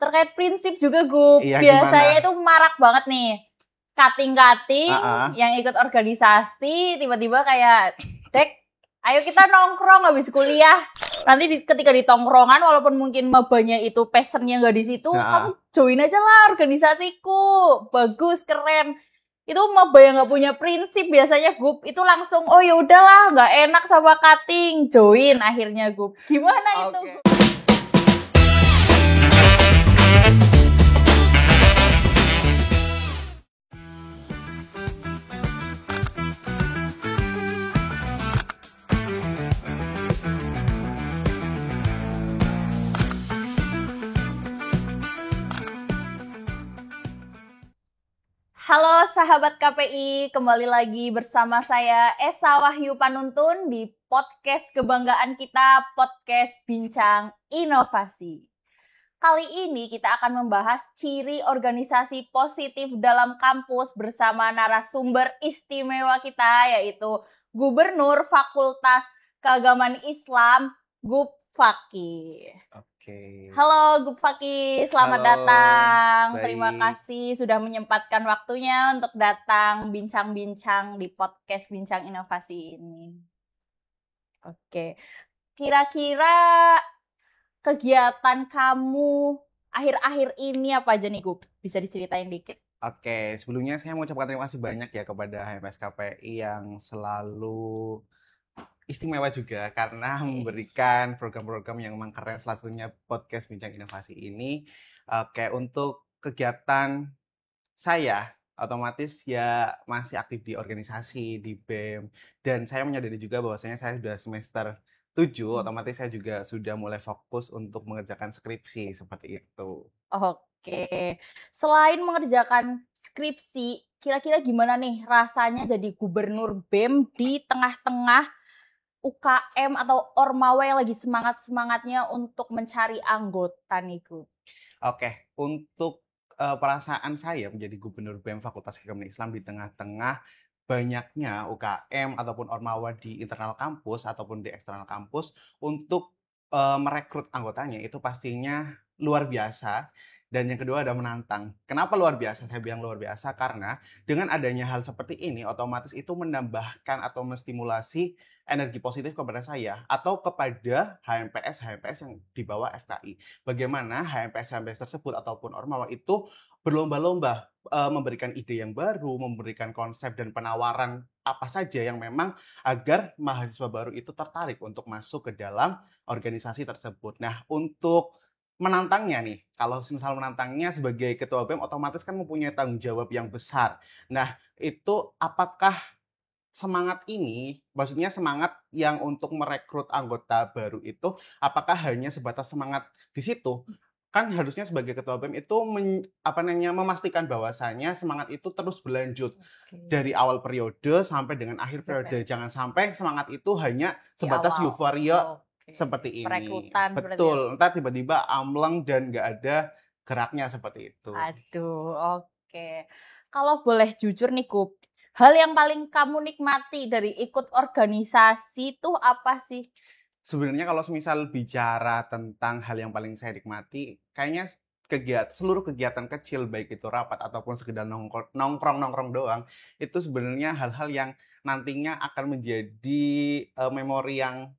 terkait prinsip juga, Gup. Iya, Biasanya gimana? itu marak banget nih. Kating-kating yang ikut organisasi, tiba-tiba kayak, Dek, ayo kita nongkrong habis kuliah. Nanti ketika di tongkrongan, walaupun mungkin mabanya itu passionnya nggak di situ, kamu join aja lah organisasiku. Bagus, keren. Itu maba yang nggak punya prinsip biasanya, Gup. Itu langsung, oh ya udahlah, nggak enak sama cutting, join akhirnya, Gup. Gimana itu, Gup? Halo sahabat KPI, kembali lagi bersama saya Esa Wahyu Panuntun di podcast kebanggaan kita, podcast Bincang Inovasi. Kali ini kita akan membahas ciri organisasi positif dalam kampus bersama narasumber istimewa kita, yaitu Gubernur Fakultas Keagamaan Islam, Gup Fakih. Halo Gup Fakih, selamat datang. Baik. Terima kasih sudah menyempatkan waktunya untuk datang bincang-bincang di podcast Bincang Inovasi ini. Oke, kira-kira kegiatan kamu akhir-akhir ini apa aja nih, Gup? Bisa diceritain dikit? Oke, sebelumnya saya mau ucapkan terima kasih banyak ya kepada HMS KPI yang selalu istimewa juga karena memberikan program-program yang memang keren, salah satunya podcast Bincang Inovasi ini. Oke, untuk kegiatan saya otomatis ya masih aktif di organisasi, di BEM, dan saya menyadari juga bahwasanya saya sudah semester 7, otomatis saya juga sudah mulai fokus untuk mengerjakan skripsi, seperti itu. Oke, selain mengerjakan skripsi, kira-kira gimana nih rasanya jadi gubernur BEM di tengah-tengah UKM atau Ormawa yang lagi semangat-semangatnya untuk mencari anggota nih, Gu? Oke, untuk perasaan saya menjadi gubernur BEM Fakultas Keagamaan Islam di tengah-tengah banyaknya UKM ataupun Ormawa di internal kampus ataupun di eksternal kampus untuk merekrut anggotanya itu pastinya luar biasa. Dan yang kedua ada menantang. Kenapa luar biasa? Saya bilang luar biasa karena dengan adanya hal seperti ini otomatis itu menambahkan atau menstimulasi energi positif kepada saya atau kepada HMPS yang di bawah FKI. Bagaimana HMPS tersebut ataupun Ormawa itu berlomba-lomba memberikan ide yang baru, memberikan konsep dan penawaran apa saja yang memang agar mahasiswa baru itu tertarik untuk masuk ke dalam organisasi tersebut. Nah, untuk menantangnya nih, kalau misal menantangnya sebagai ketua BEM otomatis kan mempunyai tanggung jawab yang besar. Nah, itu apakah semangat ini, maksudnya semangat yang untuk merekrut anggota baru itu, apakah hanya sebatas semangat di situ? Kan harusnya sebagai ketua BEM itu memastikan bahwasannya semangat itu terus berlanjut dari awal periode sampai dengan akhir periode. Jangan sampai semangat itu hanya sebatas euforia seperti ini. Perekrutan. Betul, entar tiba-tiba amleng dan nggak ada geraknya seperti itu. Aduh, oke. Kalau boleh jujur nih, Gup, hal yang paling kamu nikmati dari ikut organisasi itu apa sih? Sebenarnya kalau misal bicara tentang hal yang paling saya nikmati, kayaknya seluruh kegiatan kecil, baik itu rapat ataupun sekedar nongkrong doang, itu sebenarnya hal-hal yang nantinya akan menjadi memori yang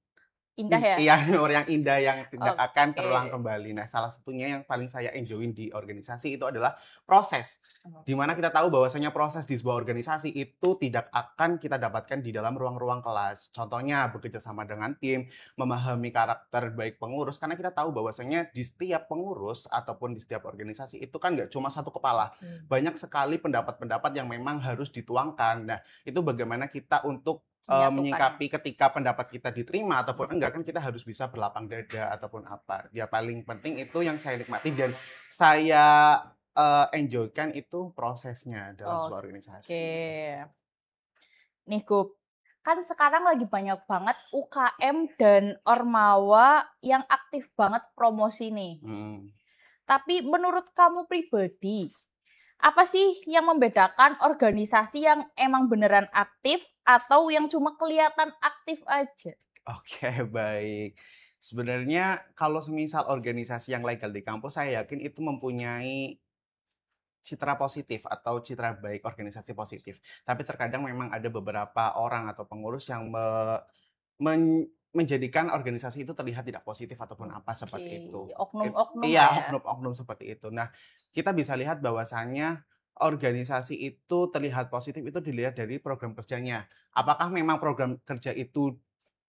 indah ya? Iya, memori yang indah yang tidak akan terulang kembali. Nah, salah satunya yang paling saya enjoyin di organisasi itu adalah proses. Dimana kita tahu bahwasanya proses di sebuah organisasi itu tidak akan kita dapatkan di dalam ruang-ruang kelas. Contohnya bekerja sama dengan tim, memahami karakter baik pengurus, karena kita tahu bahwasanya di setiap pengurus ataupun di setiap organisasi itu kan nggak cuma satu kepala. Banyak sekali pendapat-pendapat yang memang harus dituangkan. Nah, itu bagaimana kita untuk menyikapi ketika pendapat kita diterima ataupun enggak, kan kita harus bisa berlapang dada ataupun apa. Ya paling penting itu yang saya nikmati dan saya enjoykan itu prosesnya dalam sebuah organisasi. Oke. Nih, Gup, kan sekarang lagi banyak banget UKM dan Ormawa yang aktif banget promosi nih. Tapi menurut kamu pribadi, apa sih yang membedakan organisasi yang emang beneran aktif atau yang cuma kelihatan aktif aja? Oke, baik. Sebenarnya kalau semisal organisasi yang legal di kampus, saya yakin itu mempunyai citra positif atau citra baik, organisasi positif. Tapi terkadang memang ada beberapa orang atau pengurus yang menjadikan organisasi itu terlihat tidak positif ataupun apa seperti itu. Oknum-oknum lah Iya, ya. oknum-oknum seperti itu. Nah, kita bisa lihat bahwasannya organisasi itu terlihat positif itu dilihat dari program kerjanya. Apakah memang program kerja itu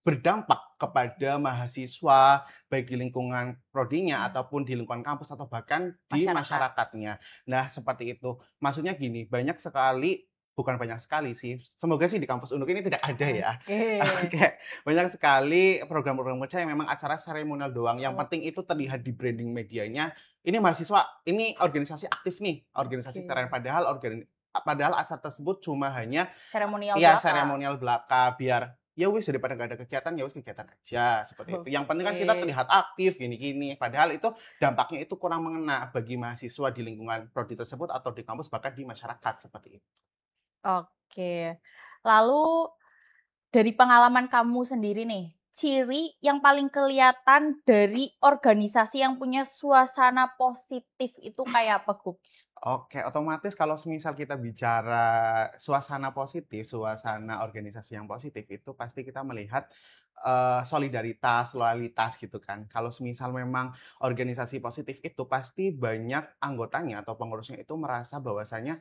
berdampak kepada mahasiswa, baik di lingkungan prodinya ataupun di lingkungan kampus atau bahkan di Masyarakat. masyarakatnya. Nah, seperti itu. Maksudnya gini, banyak sekali, bukan banyak sekali sih, semoga sih di kampus Unuk ini tidak ada ya. Oke. Kayak banyak sekali program-program kerja yang memang acara seremonial doang. Yang Oh, penting itu terlihat di branding medianya. Ini mahasiswa, ini organisasi aktif nih, organisasi keren. oke. Padahal acara tersebut cuma hanya Seremonial ya belaka. seremonial belaka biar ya wis daripada nggak ada kegiatan ya wis kegiatan aja seperti itu. Yang penting kan kita Oke. terlihat aktif gini-gini. Padahal itu dampaknya itu kurang mengena bagi mahasiswa di lingkungan prodi tersebut atau di kampus bahkan di masyarakat seperti itu. Oke. Lalu dari pengalaman kamu sendiri nih, ciri yang paling kelihatan dari organisasi yang punya suasana positif itu kayak apa, Gup? Oke, otomatis kalau semisal kita bicara suasana positif, suasana organisasi yang positif itu pasti kita melihat solidaritas, loyalitas gitu kan. Kalau semisal memang organisasi positif itu pasti banyak anggotanya atau pengurusnya itu merasa bahwasanya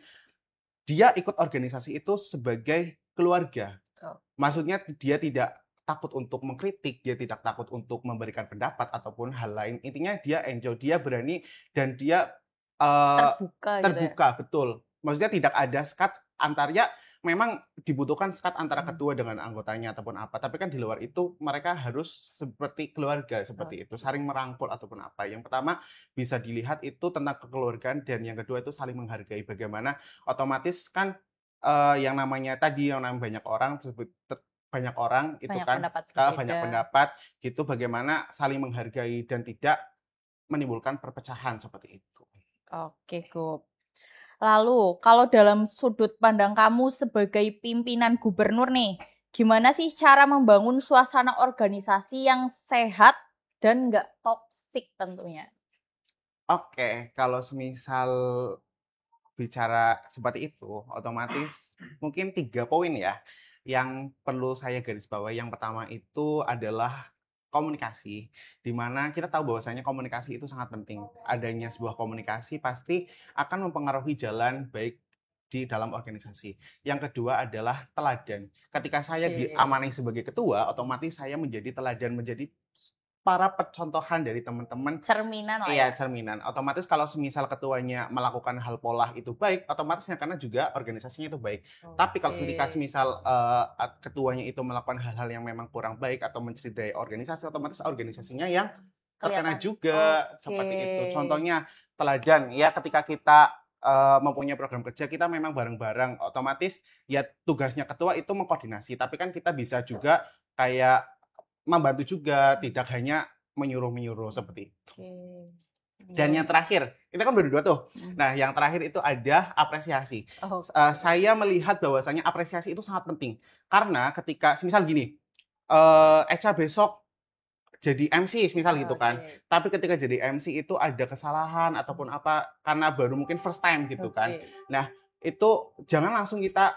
dia ikut organisasi itu sebagai keluarga. Oh, Maksudnya dia tidak takut untuk mengkritik, dia tidak takut untuk memberikan pendapat ataupun hal lain. Intinya dia enjoy, dia berani dan dia terbuka gitu ya? terbuka, betul. Maksudnya tidak ada sekat antaranya memang dibutuhkan sekat antara Hmm. ketua dengan anggotanya ataupun apa, tapi kan di luar itu mereka harus seperti keluarga seperti itu, Oke. saling merangkul ataupun apa. Yang pertama bisa dilihat itu tentang kekeluargaan dan yang kedua itu saling menghargai. Bagaimana otomatis kan yang namanya tadi yang namanya banyak orang itu Banyak kan pendapat banyak berbeda. pendapat gitu bagaimana saling menghargai dan tidak menimbulkan perpecahan seperti itu. Oke, Gup. Lalu, kalau dalam sudut pandang kamu sebagai pimpinan gubernur nih, gimana sih cara membangun suasana organisasi yang sehat dan nggak toksik tentunya? Oke, kalau semisal bicara seperti itu, otomatis mungkin 3 poin ya, yang perlu saya garis bawahi. Yang pertama itu adalah komunikasi, di mana kita tahu bahwasanya komunikasi itu sangat penting. Adanya sebuah komunikasi pasti akan mempengaruhi jalan baik di dalam organisasi. Yang kedua adalah teladan. Ketika saya Oke. diamanai sebagai ketua, otomatis saya menjadi teladan, menjadi para percontohan dari teman-teman. Cerminan lah ya. Iya, cerminan. Otomatis kalau semisal ketuanya melakukan hal pola itu baik, otomatis yang kena juga organisasinya itu baik. Tapi kalau ketika Oke. semisal ketuanya itu melakukan hal-hal yang memang kurang baik atau mencederai organisasi, otomatis organisasinya yang terkena Kelihatan. juga Oke. seperti itu. Contohnya teladan ya ketika kita mempunyai program kerja kita memang bareng-bareng, otomatis ya tugasnya ketua itu mengkoordinasi. Tapi kan kita bisa juga kayak membantu juga, tidak hanya menyuruh-menyuruh seperti itu. Oke. Dan yang terakhir, itu kan baru 2 tuh. Hmm. Nah, yang terakhir itu ada apresiasi. Oke. Saya melihat bahwasanya apresiasi itu sangat penting. Karena ketika semisal gini, Echa besok jadi MC semisal gitu kan. Oke. Tapi ketika jadi MC itu ada kesalahan ataupun apa, karena baru mungkin first time gitu kan. Oke. Nah, itu jangan langsung kita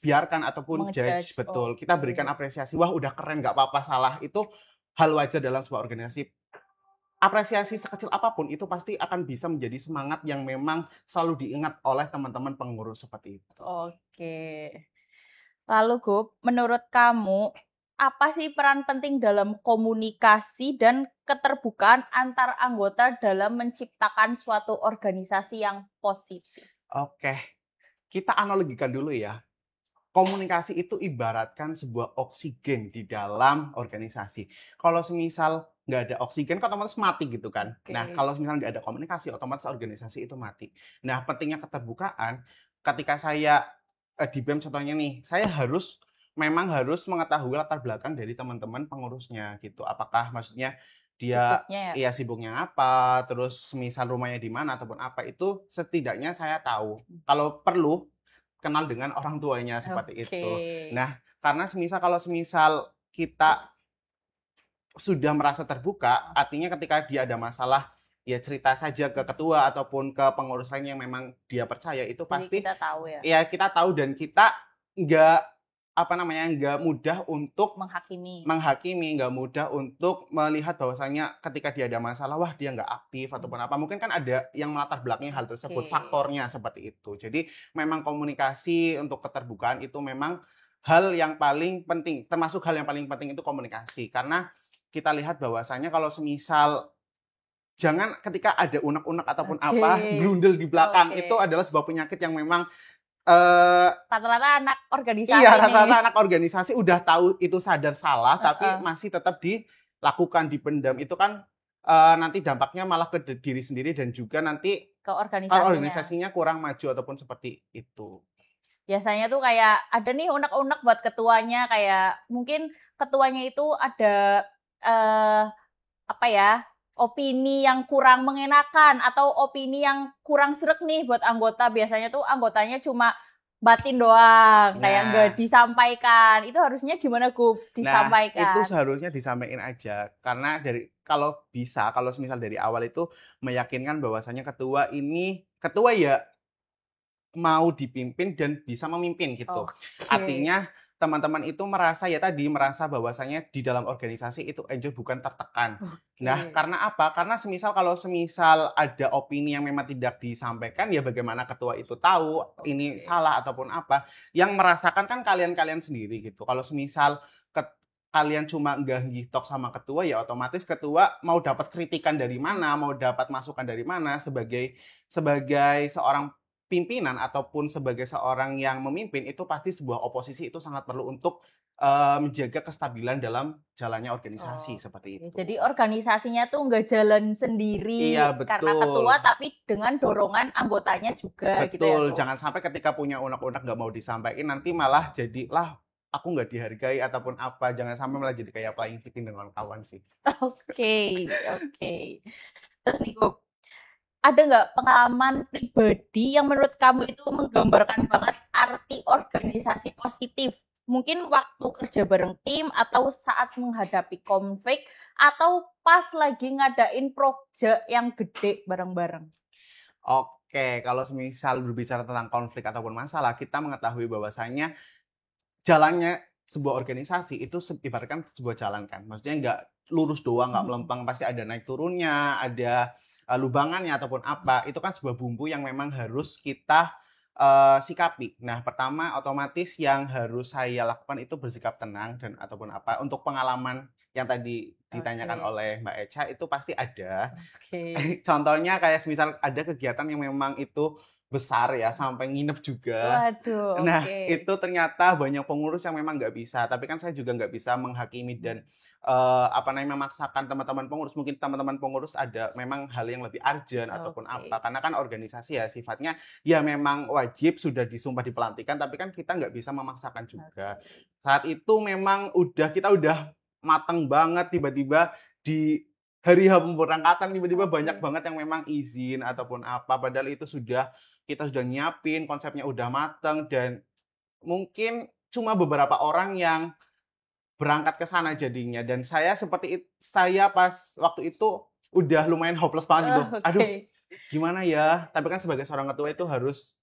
biarkan ataupun judge, Mengejudge. betul. Kita berikan Oke. apresiasi, wah udah keren, nggak apa-apa salah. Itu hal wajar dalam sebuah organisasi. Apresiasi sekecil apapun itu pasti akan bisa menjadi semangat yang memang selalu diingat oleh teman-teman pengurus seperti itu. Oke. Lalu, Gup, menurut kamu, apa sih peran penting dalam komunikasi dan keterbukaan antar anggota dalam menciptakan suatu organisasi yang positif? Oke, kita analogikan dulu ya. Komunikasi itu ibaratkan sebuah oksigen di dalam organisasi. Kalau semisal nggak ada oksigen, kan otomatis mati gitu kan. Nah, Oke. kalau misal nggak ada komunikasi, otomatis organisasi itu mati. Nah, pentingnya keterbukaan, ketika saya di BEM contohnya nih, saya memang harus mengetahui latar belakang dari teman-teman pengurusnya gitu. Apakah maksudnya dia Sibuknya ya? ya sibuknya apa, terus semisal rumahnya di mana ataupun apa, itu setidaknya saya tahu. Kalau perlu kenal dengan orang tuanya seperti Oke. itu. Nah, karena kalau semisal kita sudah merasa terbuka, artinya ketika dia ada masalah, ya cerita saja ke ketua ataupun ke pengurus lain yang memang dia percaya, itu Jadi pasti kita tahu ya, ya kita tahu dan kita nggak apa namanya nggak mudah untuk menghakimi. nggak mudah untuk melihat bahwasanya ketika dia ada masalah, wah dia nggak aktif ataupun apa. Mungkin kan ada yang melatar belakangnya hal tersebut, Oke. faktornya seperti itu. Jadi memang komunikasi untuk keterbukaan itu memang hal yang paling penting, termasuk hal yang paling penting itu komunikasi. Karena kita lihat bahwasanya kalau semisal jangan ketika ada unek-unek ataupun apa, grundel di belakang, itu Oke. adalah sebuah penyakit yang memang Rata-rata anak organisasi iya, nih. rata-rata anak organisasi udah tahu itu sadar salah, tapi Heeh. masih tetap dilakukan, dipendam. Itu kan nanti dampaknya malah ke diri sendiri dan juga nanti Ke kalau organisasinya. organisasinya kurang maju ataupun seperti itu. Biasanya tuh kayak ada nih unek-unek buat ketuanya, kayak mungkin ketuanya itu ada apa ya, opini yang kurang mengenakan atau opini yang kurang sreg nih buat anggota. Biasanya tuh anggotanya cuma batin doang, kayak nggak Nah, disampaikan. Itu harusnya gimana, Gup? itu Disampaikan. seharusnya disampaikan aja. Karena kalau bisa, kalau misal dari awal itu meyakinkan bahwasanya ketua ya mau dipimpin dan bisa memimpin gitu. Oke. Artinya teman-teman itu merasa bahwasanya di dalam organisasi itu enjoy bukan tertekan. Nah, Oke. karena apa? Karena kalau semisal ada opini yang memang tidak disampaikan, ya bagaimana ketua itu tahu ini Oke. salah ataupun apa. Yang merasakan kan kalian-kalian sendiri gitu. Kalau semisal kalian cuma nggak ngitok sama ketua, ya otomatis ketua mau dapat kritikan dari mana, mau dapat masukan dari mana sebagai seorang pimpinan ataupun sebagai seorang yang memimpin, itu pasti sebuah oposisi itu sangat perlu untuk menjaga kestabilan dalam jalannya organisasi seperti itu. Jadi organisasinya tuh nggak jalan sendiri Iya, karena betul. ketua, tapi dengan dorongan anggotanya juga gitu ya. Betul, jangan sampai ketika punya unek-unek nggak mau disampaikan, nanti malah jadilah aku nggak dihargai ataupun apa. Jangan sampai malah jadi kayak playing victim dengan kawan sih. Oke. Terus nih, Gup, ada nggak pengalaman pribadi yang menurut kamu itu menggambarkan banget arti organisasi positif? Mungkin waktu kerja bareng tim, atau saat menghadapi konflik, atau pas lagi ngadain project yang gede bareng-bareng. Oke, kalau semisal berbicara tentang konflik ataupun masalah, kita mengetahui bahwasanya jalannya sebuah organisasi itu ibaratkan sebuah jalan kan. Maksudnya nggak lurus doang, nggak melempeng, pasti ada naik turunnya, ada lubangannya ataupun apa. Itu kan sebuah bumbu yang memang harus kita sikapi. Nah, pertama otomatis yang harus saya lakukan itu bersikap tenang dan ataupun apa. Untuk pengalaman yang tadi ditanyakan oleh Mbak Echa itu pasti ada. Contohnya kayak misal ada kegiatan yang memang itu besar ya, sampai nginep juga. Waduh, Nah, itu ternyata banyak pengurus yang memang nggak bisa. Tapi kan saya juga nggak bisa menghakimi dan memaksakan teman-teman pengurus. Mungkin teman-teman pengurus ada memang hal yang lebih urgent ataupun apa. Karena kan organisasi ya sifatnya ya memang wajib sudah disumpah di pelantikan, tapi kan kita nggak bisa memaksakan juga. Saat itu memang kita udah mateng banget, tiba-tiba di hari H pemberangkatan tiba-tiba banyak banget yang memang izin ataupun apa. Padahal itu kita sudah nyiapin, konsepnya udah mateng dan mungkin cuma beberapa orang yang berangkat ke sana jadinya. Dan saya pas waktu itu udah lumayan hopeless banget gitu. Aduh, gimana ya? Tapi kan sebagai seorang ketua itu harus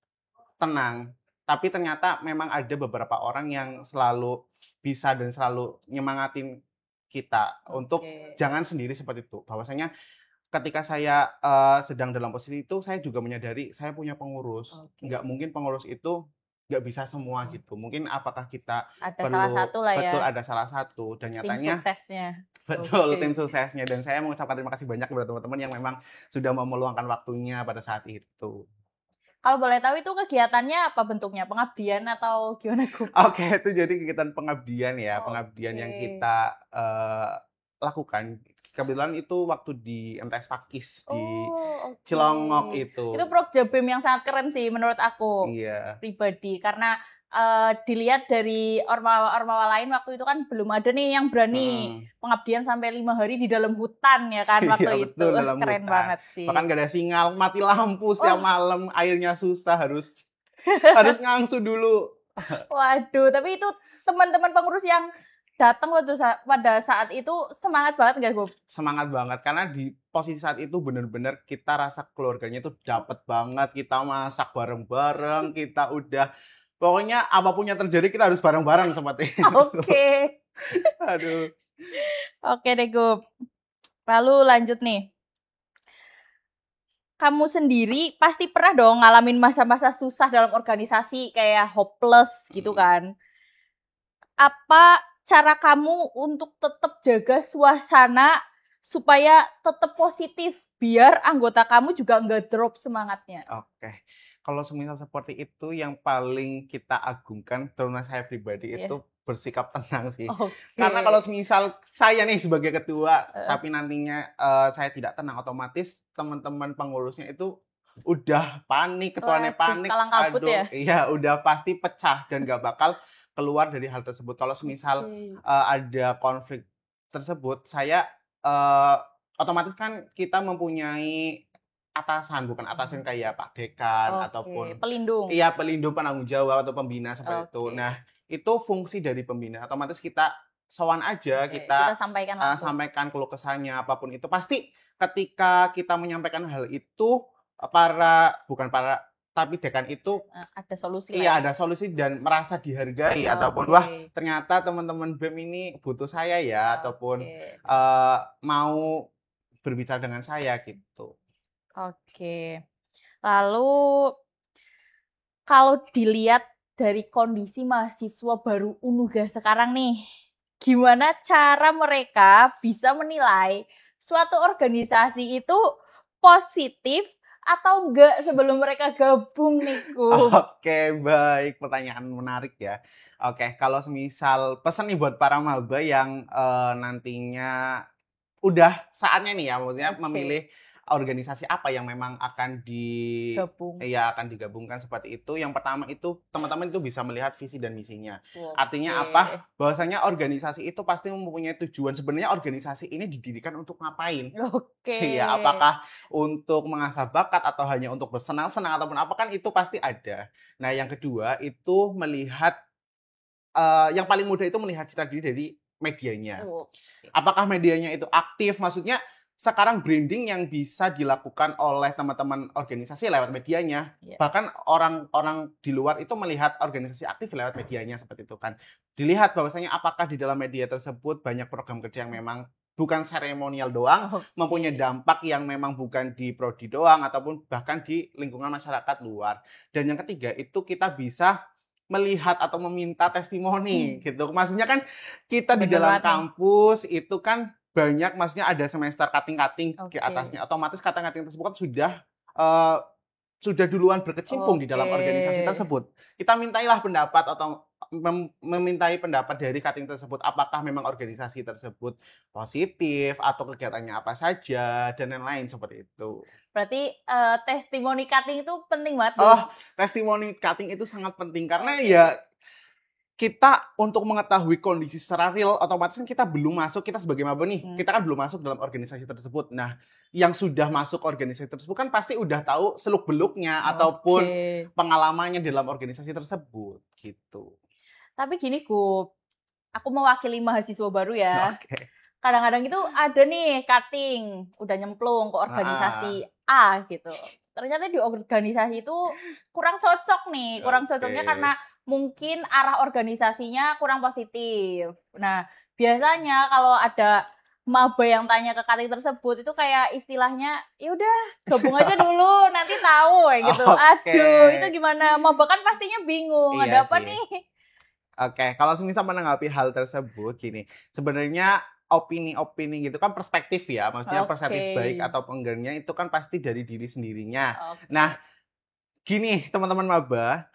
tenang. Tapi ternyata memang ada beberapa orang yang selalu bisa dan selalu nyemangatin kita untuk jangan sendiri seperti itu. Bahwasanya ketika saya sedang dalam posisi itu, saya juga menyadari saya punya pengurus. Nggak mungkin pengurus itu nggak bisa semua gitu. Mungkin apakah kita Ada perlu salah satu lah ya. Betul, ada salah satu dan nyatanya tim suksesnya. Betul, tim suksesnya. Dan saya mengucapkan terima kasih banyak kepada teman-teman yang memang sudah mau meluangkan waktunya pada saat itu. Kalau boleh tahu itu kegiatannya apa bentuknya? Pengabdian atau gimana, Gup? Oke, itu jadi kegiatan pengabdian ya, pengabdian yang kita lakukan. Kebetulan itu waktu di MTS Pakis di Cilongok itu. Itu program BEM yang sangat keren sih menurut aku. Iya. Pribadi, karena dilihat dari ormawa lain waktu itu kan belum ada nih yang berani pengabdian sampai 5 hari di dalam hutan ya kan waktu Iya, betul, itu. dalam Keren hutan. banget sih. Bahkan gak ada sinyal, mati lampu setiap malam, airnya susah, harus ngangsu dulu. Waduh, tapi itu teman-teman pengurus yang datang pada saat itu semangat banget nggak, Gop? Semangat banget karena di posisi saat itu bener-bener kita rasa keluarganya itu dapet banget, kita masak bareng-bareng, kita udah pokoknya apapun yang terjadi kita harus bareng-bareng seperti itu. Oke. Aduh. Oke deh, Gop. Lalu lanjut nih. Kamu sendiri pasti pernah dong ngalamin masa-masa susah dalam organisasi kayak hopeless gitu kan. Apa cara kamu untuk tetap jaga suasana supaya tetap positif biar anggota kamu juga nggak drop semangatnya? Oke. Kalau semisal seperti itu yang paling kita agungkan, terutama saya pribadi itu bersikap tenang sih. Karena kalau semisal saya nih sebagai ketua, tapi nantinya saya tidak tenang, otomatis teman-teman pengurusnya itu udah panik, ketuanya panik, kalang kabut ya? Iya udah pasti pecah dan gak bakal keluar dari hal tersebut. Kalau semisal ada konflik tersebut, saya otomatis kan kita mempunyai atasan, bukan atasan kayak Pak Dekan ataupun pelindung. Iya, pelindung, penanggung jawab atau pembina seperti itu. Nah, itu fungsi dari pembina. Otomatis kita sowan aja, kita sampaikan keluh kesahnya apapun itu. Pasti ketika kita menyampaikan hal itu tapi dekan itu ada solusi. Iya, ada solusi dan merasa dihargai ataupun wah, ternyata teman-teman BEM ini butuh saya ya ataupun mau berbicara dengan saya gitu. Oke. Lalu kalau dilihat dari kondisi mahasiswa baru UNUGA sekarang nih, gimana cara mereka bisa menilai suatu organisasi itu positif atau enggak sebelum mereka gabung nih, Gu? Oke, baik. Pertanyaan menarik ya. Oke, kalau semisal pesan nih buat para maba yang nantinya udah saatnya nih ya, maksudnya memilih organisasi apa yang memang akan digabungkan seperti itu. Yang pertama itu teman-teman itu bisa melihat visi dan misinya. Artinya apa? Bahwasanya organisasi itu pasti mempunyai tujuan. Sebenarnya organisasi ini didirikan untuk ngapain? Iya, apakah untuk mengasah bakat atau hanya untuk bersenang-senang ataupun apa, kan itu pasti ada. Nah, yang kedua itu melihat yang paling mudah itu melihat citra diri dari medianya. Apakah medianya itu aktif? Maksudnya sekarang branding yang bisa dilakukan oleh teman-teman organisasi lewat medianya. Bahkan orang-orang di luar itu melihat organisasi aktif lewat medianya seperti itu kan. Dilihat bahwasanya apakah di dalam media tersebut banyak program kerja yang memang bukan seremonial doang, mempunyai dampak yang memang bukan di prodi doang ataupun bahkan di lingkungan masyarakat luar. Dan yang ketiga itu kita bisa melihat atau meminta testimoni gitu. Maksudnya kan kita di dalam kampus itu kan banyak, maksudnya ada semester cutting-cutting di atasnya. Otomatis cutting-cutting tersebut kan sudah duluan berkecimpung di dalam organisasi tersebut. Kita mintailah pendapat atau memintai pendapat dari cutting tersebut, apakah memang organisasi tersebut positif atau kegiatannya apa saja dan lain-lain seperti itu. Berarti testimoni cutting itu penting banget. Testimoni cutting itu sangat penting karena ya kita untuk mengetahui kondisi secara real, otomatis kan kita belum masuk, kita sebagai maba nih, kita kan belum masuk dalam organisasi tersebut. Nah, yang sudah masuk organisasi tersebut kan pasti udah tahu seluk-beluknya ataupun pengalamannya dalam organisasi tersebut, gitu. Tapi gini, Gu, aku mewakili mahasiswa baru ya. Kadang-kadang itu ada nih cutting, udah nyemplung ke organisasi A gitu. Ternyata di organisasi itu kurang cocok nih, kurang cocoknya karena mungkin arah organisasinya kurang positif. Nah, biasanya kalau ada maba yang tanya ke cutting tersebut itu kayak istilahnya, ya udah gabung aja dulu, nanti tahu kayak gitu. Aduh, itu gimana? Maba kan pastinya bingung, ada apa nih? Kalau misal menanggapi hal tersebut gini, sebenarnya opini-opini gitu kan perspektif ya, maksudnya perspektif baik atau enggaknya itu kan pasti dari diri sendirinya. Nah, gini teman-teman maba,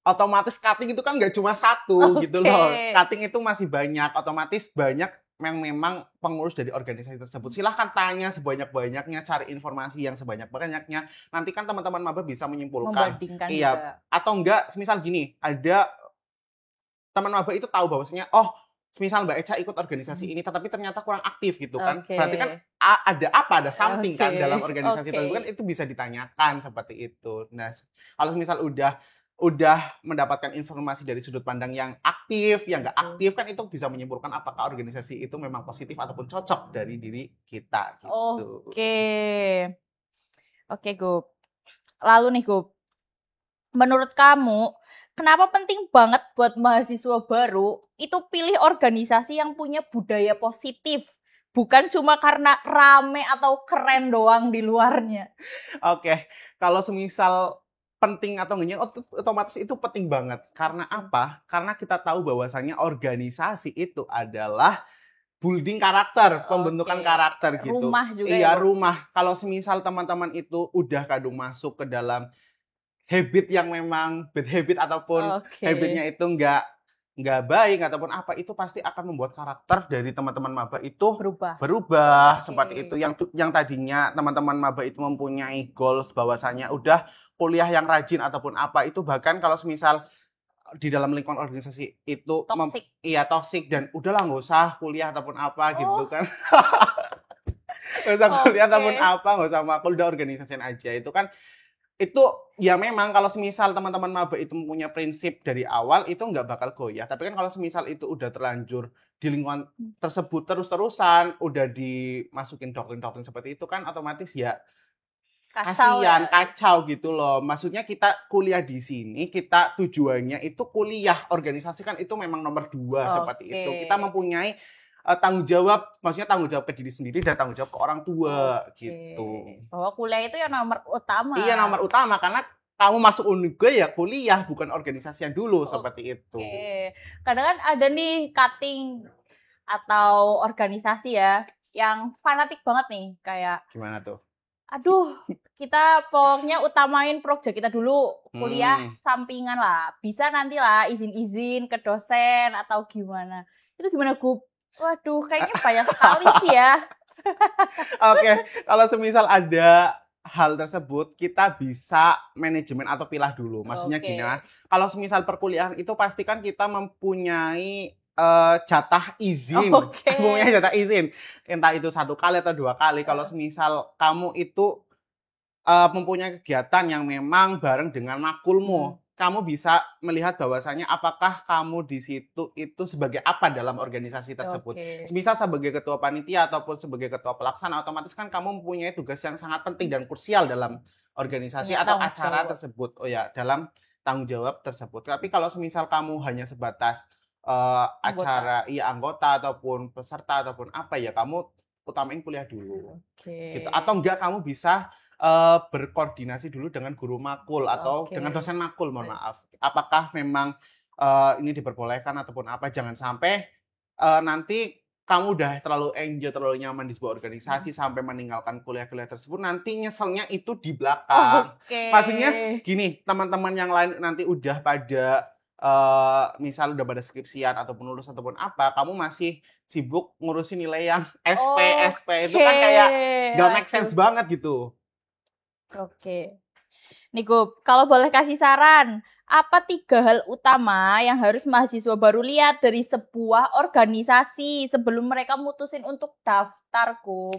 otomatis cutting itu kan nggak cuma satu gitu loh. Cutting itu masih banyak, otomatis banyak yang memang pengurus dari organisasi tersebut. Silahkan tanya sebanyak-banyaknya, cari informasi yang sebanyak-banyaknya. Nanti kan teman-teman maba bisa menyimpulkan. Iya, juga. Atau enggak, semisal gini, ada teman maba itu tahu bahwasanya, semisal Mbak Eca ikut organisasi ini, tetapi ternyata kurang aktif gitu kan. Berarti kan ada something kan dalam organisasi tersebut kan, itu bisa ditanyakan seperti itu. Nah, kalau misal udah udah mendapatkan informasi dari sudut pandang yang aktif, yang nggak aktif, kan itu bisa menyimpulkan apakah organisasi itu memang positif ataupun cocok dari diri kita gitu. Oke. Oke, Gub. Lalu nih, Gub. Menurut kamu, kenapa penting banget buat mahasiswa baru itu pilih organisasi yang punya budaya positif? Bukan cuma karena rame atau keren doang di luarnya. Oke, kalau semisal penting atau enggaknya, otomatis itu penting banget. Karena apa? Karena kita tahu bahwasannya organisasi itu adalah building karakter, pembentukan Oke. karakter gitu. Rumah juga ya, Iya, Gub? rumah. Kalau semisal teman-teman itu udah kadung masuk ke dalam habit yang memang bad habit ataupun Oke. habitnya itu nggak baik ataupun apa, itu pasti akan membuat karakter dari teman-teman maba itu Berubah. berubah. Oke. Seperti itu. Yang tadinya teman-teman maba itu mempunyai goals bahwasanya udah kuliah yang rajin ataupun apa, itu bahkan kalau semisal di dalam lingkungan organisasi itu Toxic. iya toksik dan udahlah nggak usah kuliah ataupun apa gitu Oh, kan. Nggak usah kuliah oke. ataupun apa, nggak usah makul, udah organisasiin aja. Itu kan itu ya memang kalau semisal teman-teman maba itu mempunyai prinsip dari awal, itu nggak bakal goyah. Tapi kan kalau semisal itu udah terlanjur di lingkungan tersebut terus-terusan, udah dimasukin doktrin-doktrin seperti itu, kan otomatis ya Kacau ya. kasihan, kacau gitu loh. Maksudnya kita kuliah di sini, kita tujuannya itu kuliah, organisasi kan itu memang nomor 2 seperti itu. Oke. Kita mempunyai tanggung jawab, maksudnya tanggung jawab ke diri sendiri dan tanggung jawab ke orang tua Oke. gitu. Bahwa kuliah itu yang nomor utama. Iya, nomor utama, karena kamu masuk Unigwe ya kuliah, bukan organisasian dulu, seperti itu. Oke. Kadang kan ada nih cutting atau organisasi ya yang fanatik banget nih, kayak Gimana tuh? aduh, kita pokoknya utamain proyek kita dulu, kuliah sampingan lah. Bisa nanti lah izin-izin ke dosen atau gimana. Itu gimana, Gub? Waduh, kayaknya banyak sekali sih ya. Oke, kalau semisal ada hal tersebut, kita bisa manajemen atau pilah dulu. Maksudnya Oke. gini, kalau semisal perkuliahan itu pastikan kita mempunyai jatah izin. Oke. Mempunyai jatah izin. Entah itu 1 kali atau 2 kali. Kalau semisal kamu itu mempunyai kegiatan yang memang bareng dengan makulmu, kamu bisa melihat bahwasanya apakah kamu di situ itu sebagai apa dalam organisasi tersebut. Oke. Misal sebagai ketua panitia ataupun sebagai ketua pelaksana, otomatis kan kamu mempunyai tugas yang sangat penting dan krusial dalam organisasi Punya atau tanggung acara jawab. tersebut. Oh ya, dalam tanggung jawab tersebut. Tapi kalau semisal kamu hanya sebatas Anggota. anggota ataupun peserta ataupun apa, ya kamu utamain kuliah dulu. Oke. Gitu. Atau enggak, kamu bisa berkoordinasi dulu dengan guru makul atau Oke. dengan dosen makul, mohon maaf. Apakah memang ini diperbolehkan ataupun apa, jangan sampai nanti kamu udah terlalu enjoy, terlalu nyaman di sebuah organisasi sampai meninggalkan kuliah-kuliah tersebut, nanti nyeselnya itu di belakang. Oke. Maksudnya gini, teman-teman yang lain nanti udah pada misal udah pada skripsian ataupun lulus ataupun apa, kamu masih sibuk ngurusin nilai yang SP itu kan kayak gak make sense banget gitu. Oke. Nih, Gub, kalau boleh kasih saran, apa 3 hal utama yang harus mahasiswa baru lihat dari sebuah organisasi sebelum mereka mutusin untuk daftar, Gub?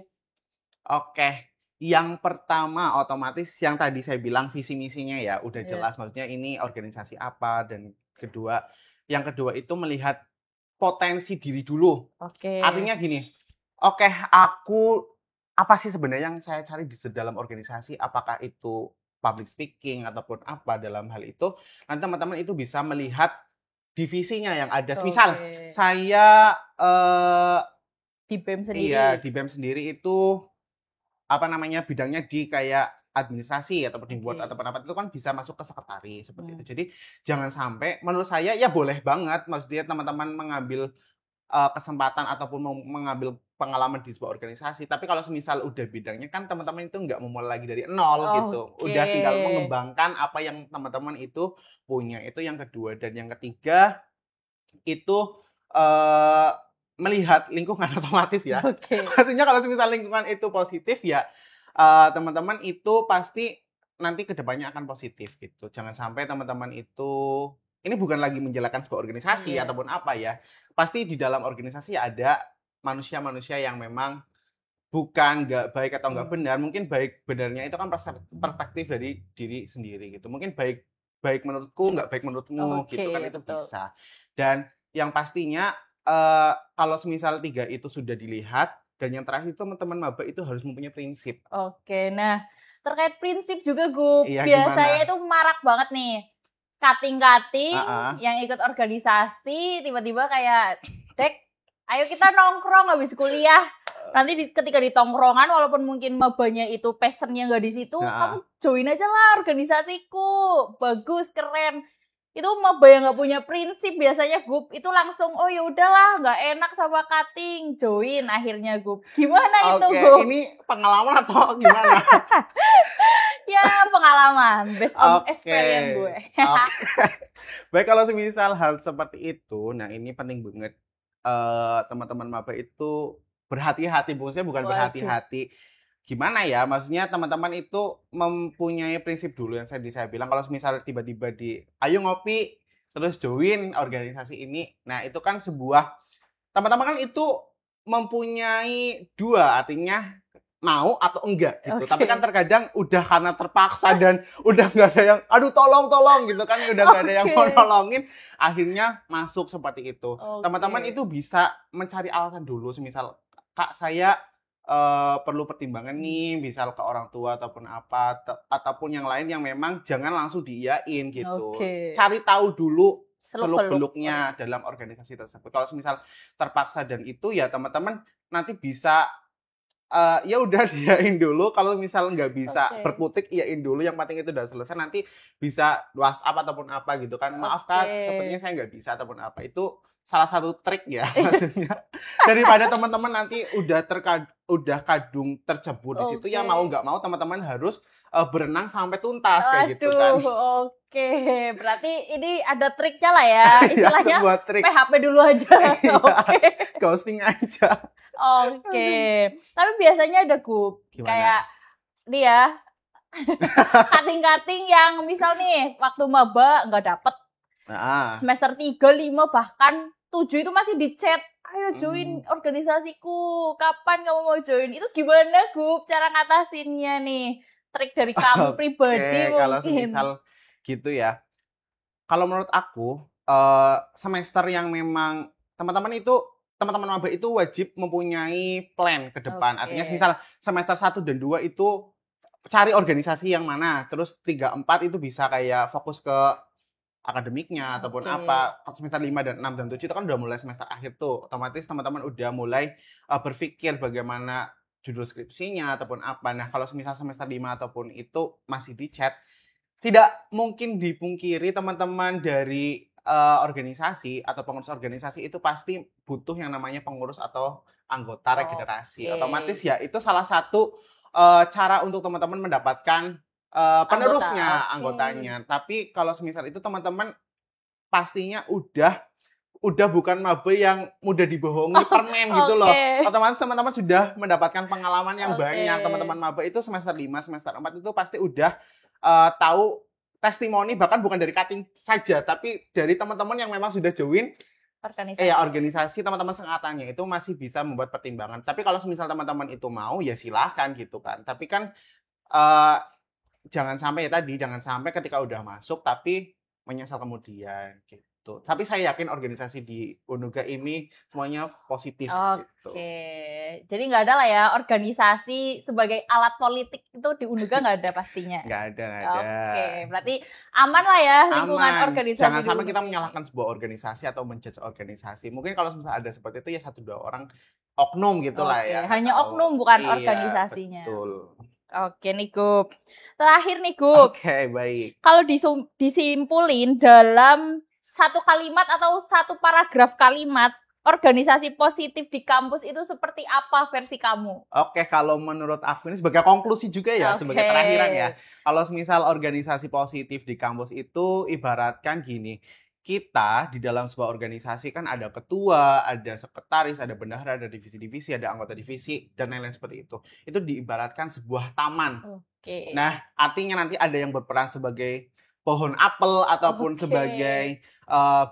Oke, yang pertama otomatis yang tadi saya bilang visi misinya ya udah Iya. jelas, maksudnya ini organisasi apa, dan yang kedua itu melihat potensi diri dulu. Oke. Artinya gini, oke, apa sih sebenarnya yang saya cari di dalam organisasi, apakah itu public speaking ataupun apa dalam hal itu, nanti teman-teman itu bisa melihat divisinya yang ada. Misal saya di BEM sendiri. iya, di BEM sendiri itu bidangnya di kayak administrasi ataupun dibuat ataupun apa, itu kan bisa masuk ke sekretaris seperti itu. Jadi jangan sampai, menurut saya ya boleh banget, maksudnya teman-teman mengambil kesempatan ataupun mengambil pengalaman di sebuah organisasi. Tapi kalau semisal udah bidangnya, kan teman-teman itu nggak memulai lagi dari nol gitu. Udah tinggal mengembangkan apa yang teman-teman itu punya. Itu yang kedua. Dan yang ketiga itu melihat lingkungan otomatis ya. Maksudnya kalau semisal lingkungan itu positif ya, teman-teman itu pasti nanti kedepannya akan positif gitu. Jangan sampai teman-teman itu, ini bukan lagi menjalankan sebuah organisasi ataupun apa ya, pasti di dalam organisasi ada manusia-manusia yang memang bukan nggak baik atau nggak benar. Mungkin baik benarnya itu kan perspektif dari diri sendiri gitu. Mungkin baik baik menurutku, nggak baik menurutmu, gitu kan, Oke, itu betul. bisa. Dan yang pastinya kalau semisal 3 itu sudah dilihat, dan yang terakhir itu teman-teman maba itu harus mempunyai prinsip. Oke, nah terkait prinsip juga, Gup. Iya, Biasanya gimana? itu marak banget nih. Cutting-cutting Heeh. yang ikut organisasi, tiba-tiba kayak, Dek, ayo kita nongkrong habis kuliah. Nanti ketika di tongkrongan, walaupun mungkin mabanya itu passionnya nggak di situ, kamu Heeh. join aja lah organisasiku. Bagus, keren. Itu maba yang nggak punya prinsip biasanya, Gup, itu langsung oh ya udahlah nggak enak sama cutting, join akhirnya, Gup. Gimana itu, Oke, Gup? ini pengalaman atau gimana? Ya pengalaman based on Oke. experience gue. Oke. Baik, kalau semisal hal seperti itu, nah ini penting banget teman-teman maba itu berhati-hati, maksudnya bukan Waduh. berhati-hati. Gimana ya? Maksudnya teman-teman itu mempunyai prinsip dulu yang saya bilang kalau semisal tiba-tiba ayo ngopi terus join organisasi ini. Nah, itu kan teman-teman kan itu mempunyai dua, artinya mau atau enggak gitu. Tapi kan Oke. terkadang udah karena terpaksa dan udah nggak ada yang aduh tolong gitu kan, udah nggak ada yang mau Oke. nolongin, akhirnya masuk seperti itu. Teman-teman Oke. itu bisa mencari alasan dulu, semisal Kak saya perlu pertimbangan nih, misal ke orang tua ataupun apa, ataupun yang lain yang memang jangan langsung diiyain gitu. Oke. Cari tahu dulu Seluk-beluk. seluk-beluknya dalam organisasi tersebut. Kalau misal terpaksa dan itu ya teman-teman nanti bisa ya udah diiyain dulu, kalau misal nggak bisa Oke. berkutik, iyain dulu, yang penting itu udah selesai, nanti bisa WhatsApp ataupun apa gitu kan, "Maaf Oke. Kak, sepertinya saya nggak bisa," ataupun apa. Itu salah satu trik ya maksudnya. Daripada teman-teman nanti udah kadung tercebur di situ, ya mau Oke. nggak mau teman-teman harus, berenang sampai tuntas, kayak gitu kan. Aduh, oke. Berarti ini ada triknya lah ya. Iya, Istilahnya sebuah trik. PHP dulu aja. Oke. Iya, ghosting aja. Oke. Aduh, Tapi biasanya ada, Gup, kayak gimana? nih ya, cutting-cutting yang misal nih waktu maba nggak dapet Heeh. semester 3, 5, bahkan 7 itu masih di chat. Ayo join Mmm. organisasiku. Kapan kamu mau join? Itu gimana, Gup, cara ngatasinnya nih? Trik dari kamu pribadi Oke, kalau mungkin. semisal gitu ya, kalau menurut aku, semester yang memang teman-teman maba itu wajib mempunyai plan ke depan. Artinya Oke. semisal semester 1 dan 2 itu cari organisasi yang mana, terus 3, 4 itu bisa kayak fokus ke akademiknya ataupun Oke. apa. Semester 5 dan 6 dan 7 itu kan udah mulai semester akhir tuh. Otomatis teman-teman udah mulai, berpikir bagaimana judul skripsinya ataupun apa. Nah, kalau semisal semester 5 ataupun itu masih di chat, tidak mungkin dipungkiri teman-teman dari, organisasi atau pengurus organisasi itu pasti butuh yang namanya pengurus atau anggota regenerasi. Oke. Otomatis ya itu salah satu, cara untuk teman-teman mendapatkan, Anggota. penerusnya, Oke. anggotanya. Tapi kalau semisal itu teman-teman pastinya udah bukan maba yang mudah dibohongi permen gitu loh. Oke. Otomatis teman-teman sudah mendapatkan pengalaman yang Oke. banyak. Teman-teman maba itu semester 5, semester 4 itu pasti udah, tahu testimoni, bahkan bukan dari cutting saja, tapi dari teman-teman yang memang sudah join Organisasi. organisasi, teman-teman seangkatannya itu masih bisa membuat pertimbangan. Tapi kalau semisal teman-teman itu mau, ya silahkan gitu kan. Tapi kan, eee, jangan sampai ketika udah masuk tapi menyesal kemudian, gitu. Tapi saya yakin organisasi di Unuga ini semuanya positif, gitu. Oke. Jadi nggak ada lah ya organisasi sebagai alat politik itu di Unuga nggak ada pastinya. Nggak ada. Oke, berarti aman lah ya lingkungan Aman. organisasi Jangan di sampai kita Unuga ini. menyalahkan sebuah organisasi atau men-judge organisasi. Mungkin kalau misalnya ada seperti itu ya 1, 2 orang oknum gitulah Oke, ya, nggak hanya tahu. oknum bukan Iya, organisasinya. betul. Oke nih, Gup. Terakhir nih, Gup. Oke, baik. Kalau disimpulin dalam satu kalimat atau satu paragraf kalimat, organisasi positif di kampus itu seperti apa versi kamu? Oke, kalau menurut aku ini sebagai konklusi juga ya, sebagai Oke. terakhiran ya. Kalau semisal organisasi positif di kampus itu ibaratkan gini, kita di dalam sebuah organisasi kan ada ketua, ada sekretaris, ada bendahara, ada divisi-divisi, ada anggota divisi, dan lain-lain seperti itu. Itu diibaratkan sebuah taman. Oke. Nah, artinya nanti ada yang berperan sebagai pohon apel ataupun Oke. sebagai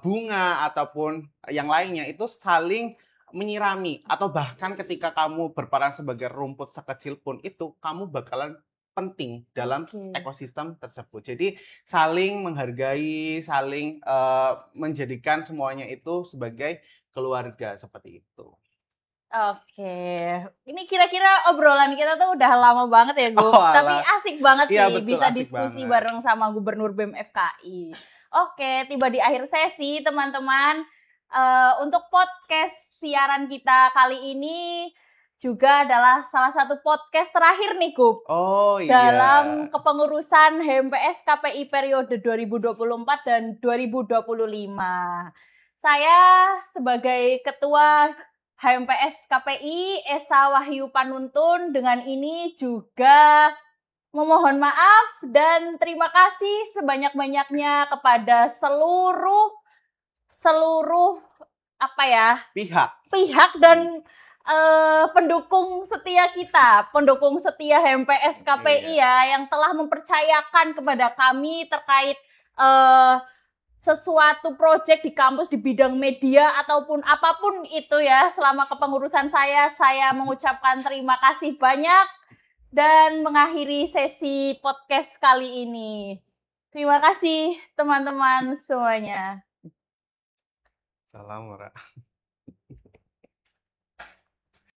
bunga ataupun yang lainnya itu saling menyirami atau bahkan ketika kamu berperan sebagai rumput sekecil pun itu kamu bakalan penting dalam Oke. ekosistem tersebut. Jadi saling menghargai, saling menjadikan semuanya itu sebagai keluarga seperti itu. Oke, ini kira-kira obrolan kita tuh udah lama banget ya, Gup. Oh Tapi alah, asik banget iya sih betul bisa asik diskusi banget. bareng sama Gubernur BEM FKI. Oke, tiba di akhir sesi, teman-teman. Untuk podcast siaran kita kali ini juga adalah salah satu podcast terakhir nih, Gup. Oh Dalam iya. kepengurusan HMPS KPI periode 2024 dan 2025. Saya sebagai Ketua HMPS KPI Esa Wahyu Panuntun dengan ini juga memohon maaf dan terima kasih sebanyak-banyaknya kepada seluruh pihak dan pendukung setia kita, pendukung setia HMPS KPI ya, yang telah mempercayakan kepada kami terkait sesuatu proyek di kampus di bidang media ataupun apapun itu ya. Selama kepengurusan saya mengucapkan terima kasih banyak dan mengakhiri sesi podcast kali ini. Terima kasih teman-teman semuanya. Salam, Ra.